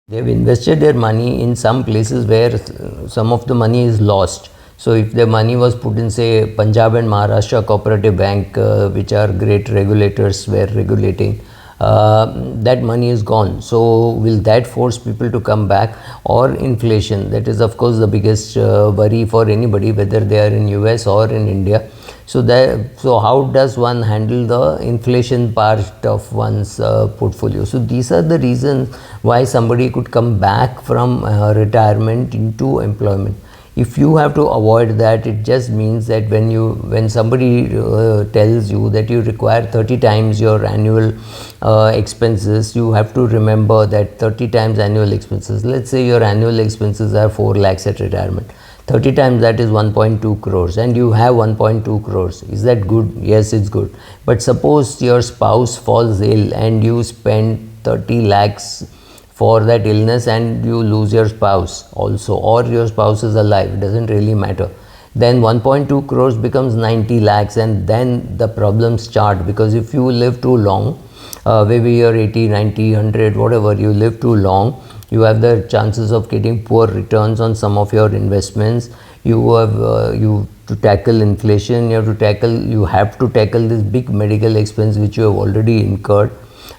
They've invested their money in some places where some of the money is lost. So if the money was put in, say, Punjab and Maharashtra Cooperative Bank, which are great regulators, were regulating, that money is gone. So will that force people to come back? Or inflation? That is, of course, the biggest worry for anybody, whether they are in US or in India. So how does one handle the inflation part of one's portfolio? So these are the reasons why somebody could come back from retirement into employment. If you have to avoid that, it just means that when somebody tells you that you require 30 times your annual expenses, you have to remember that 30 times annual expenses. Let's say your annual expenses are 4 lakhs at retirement. 30 times that is 1.2 crores, and you have 1.2 crores. Is that good? Yes, it's good. But suppose your spouse falls ill and you spend 30 lakhs for that illness and you lose your spouse also, or your spouse is alive, it doesn't really matter. Then 1.2 crores becomes 90 lakhs, and then the problems start, because if you live too long, maybe you're 80, 90, 100, whatever, you live too long, you have the chances of getting poor returns on some of your investments. You have to tackle inflation, you have to tackle this big medical expense which you have already incurred,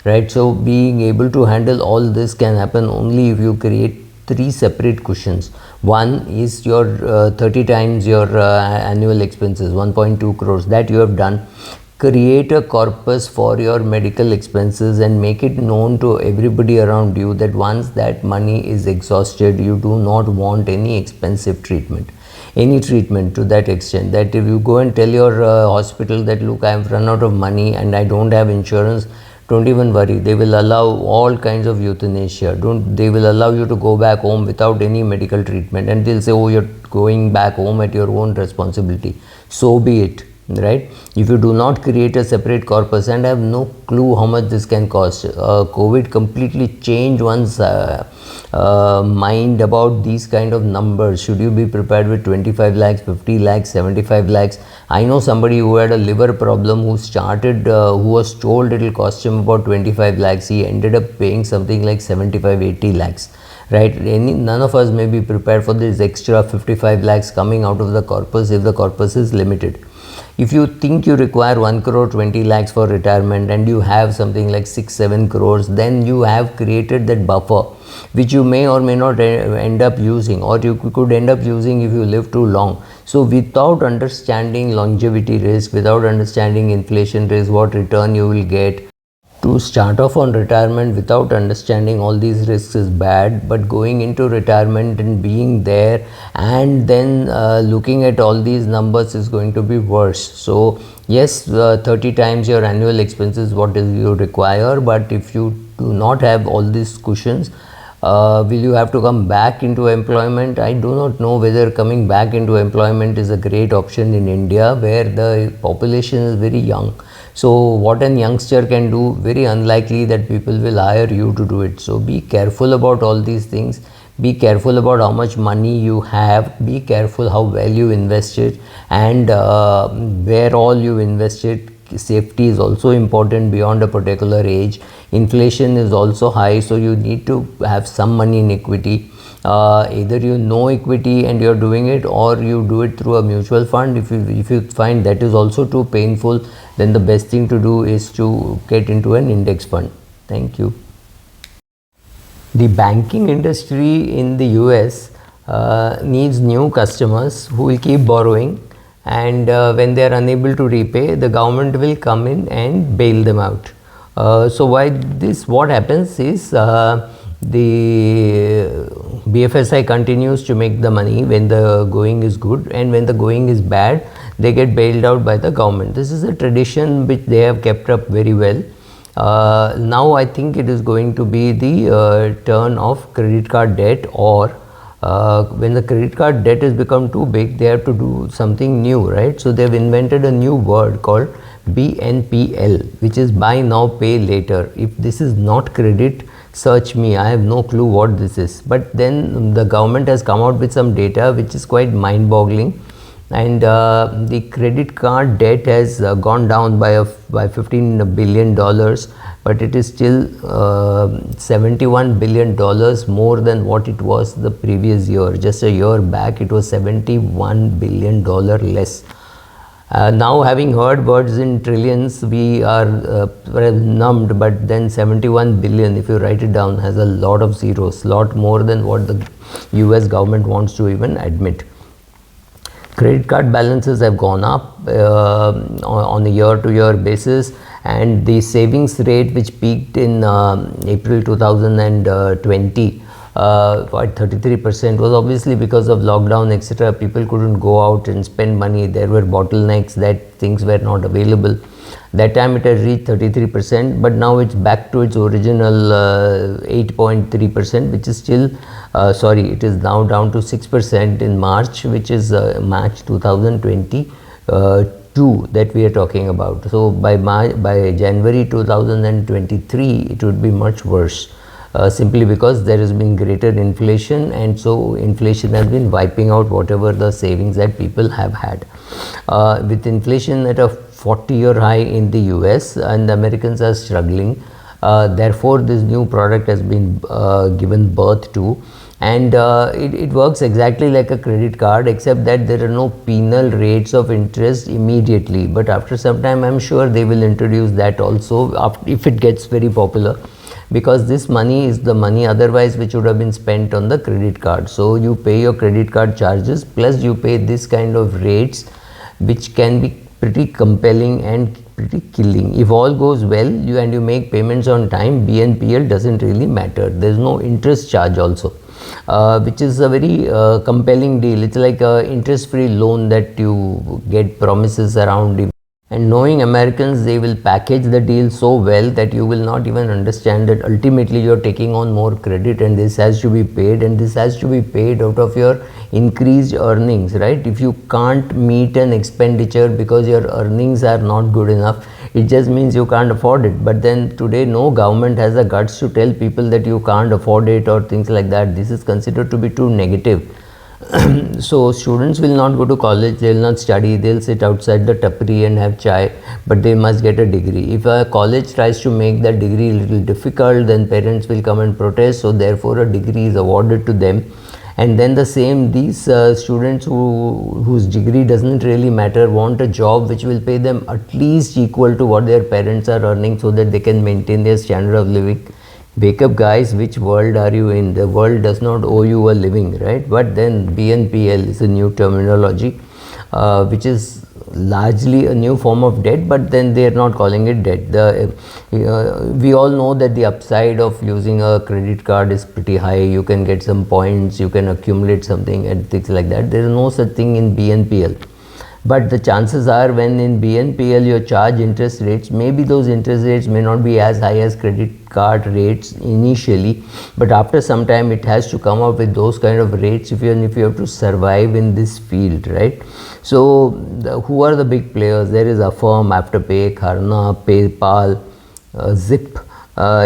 right? So being able to handle all this can happen only if you create 3 separate cushions. One is your 30 times your annual expenses, 1.2 crores, that you have done. Create a corpus for your medical expenses and make it known to everybody around you that once that money is exhausted, you do not want any expensive treatment, any treatment to that extent, that if you go and tell your hospital that, look, I have run out of money and I don't have insurance, don't even worry. They will allow all kinds of euthanasia. They will allow you to go back home without any medical treatment, and they'll say, oh, you're going back home at your own responsibility. So be it, right? If you do not create a separate corpus, and I have no clue how much this can cost. COVID completely changed one's mind about these kind of numbers. Should you be prepared with 25 lakhs, 50 lakhs, 75 lakhs? I know somebody who had a liver problem, who was told it will cost him about 25 lakhs. He ended up paying something like 75, 80 lakhs. Right? None of us may be prepared for this extra 55 lakhs coming out of the corpus if the corpus is limited. If you think you require 1 crore 20 lakhs for retirement and you have something like 6-7 crores, then you have created that buffer which you may or may not end up using, or you could end up using if you live too long. So without understanding longevity risk, without understanding inflation risk, what return you will get, to start off on retirement without understanding all these risks is bad. But going into retirement and being there and then looking at all these numbers is going to be worse. So yes, 30 times your annual expenses what you require, but if you do not have all these cushions, will you have to come back into employment? I do not know whether coming back into employment is a great option in India, where the population is very young. So what a youngster can do, very unlikely that people will hire you to do it. So be careful about all these things. Be careful about how much money you have. Be careful how well you invest it, and where all you invest it. Safety is also important beyond a particular age. Inflation is also high, so you need to have some money in equity. Either you know equity and you're doing it, or you do it through a mutual fund. If you find that is also too painful, then the best thing to do is to get into an index fund. Thank you. The banking industry in the US needs new customers who will keep borrowing, and when they are unable to repay, the government will come in and bail them out. So what happens is, the BFSI continues to make the money when the going is good, and when the going is bad, they get bailed out by the government. This is a tradition which they have kept up very well. Now I think it is going to be the turn of credit card debt, or when the credit card debt has become too big, they have to do something new, right? So they have invented a new word called BNPL, which is buy now, pay later. If this is not credit, search me, I have no clue what this is. But then the government has come out with some data which is quite mind-boggling. and the credit card debt has gone down by $15 billion, but it is still $71 billion more than what it was the previous year. Just a year back it was $71 billion less. Now, having heard words in trillions, we are numbed, but then 71 billion, if you write it down, has a lot of zeros, lot more than what the US government wants to even admit. Credit card balances have gone up on a year-to-year basis, and the savings rate, which peaked in April 2020 at 33%, was obviously because of lockdown, etc. People couldn't go out and spend money. There were bottlenecks that things were not available. That time it had reached 33%, but now it's back to its original 8.3%, which is still it is now down to 6% in March, which is March 2022 that we are talking about. So by January 2023 it would be much worse, simply because there has been greater inflation, and so inflation has been wiping out whatever the savings that people have had. With inflation at a 40-year high in the US, and the Americans are struggling, therefore this new product has been given birth to, and it works exactly like a credit card, except that there are no penal rates of interest immediately, but after some time I'm sure they will introduce that also if it gets very popular, because this money is the money otherwise which would have been spent on the credit card. So you pay your credit card charges, plus you pay this kind of rates, which can be pretty compelling and pretty killing. If all goes well, you make payments on time, BNPL doesn't really matter. There's no interest charge also, which is a very compelling deal. It's like a interest-free loan that you get promises around. And knowing Americans, they will package the deal so well that you will not even understand that ultimately you're taking on more credit, and this has to be paid, and this has to be paid out of your increased earnings, right? If you can't meet an expenditure because your earnings are not good enough, it just means you can't afford it. But then today no government has the guts to tell people that you can't afford it or things like that. This is considered to be too negative. So students will not go to college, they will not study, they'll sit outside the tapri and have chai, but they must get a degree. If a college tries to make that degree a little difficult, then parents will come and protest, so therefore a degree is awarded to them. And then these students whose degree doesn't really matter want a job which will pay them at least equal to what their parents are earning, so that they can maintain their standard of living. Wake up, guys, which world are you in? The world does not owe you a living, right? But then BNPL is a new terminology, which is largely a new form of debt, but then they are not calling it debt. We all know that the upside of using a credit card is pretty high. You can get some points, you can accumulate something and things like that. There is no such thing in BNPL. But the chances are, when in BNPL you charge interest rates, maybe those interest rates may not be as high as credit card rates initially, but after some time it has to come up with those kind of rates if you have to survive in this field, right? So who are the big players? There is Affirm, Afterpay, Klarna, PayPal, Zip.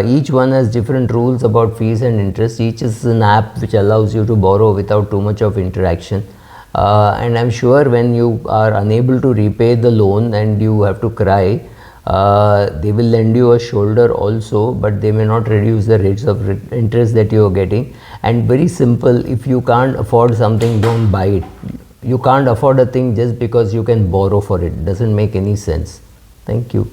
Each one has different rules about fees and interest. Each is an app which allows you to borrow without too much of interaction. And I'm sure when you are unable to repay the loan and you have to cry, they will lend you a shoulder also, but they may not reduce the rates of interest that you are getting. And very simple, if you can't afford something, don't buy it. You can't afford a thing just because you can borrow for it. Doesn't make any sense. Thank you.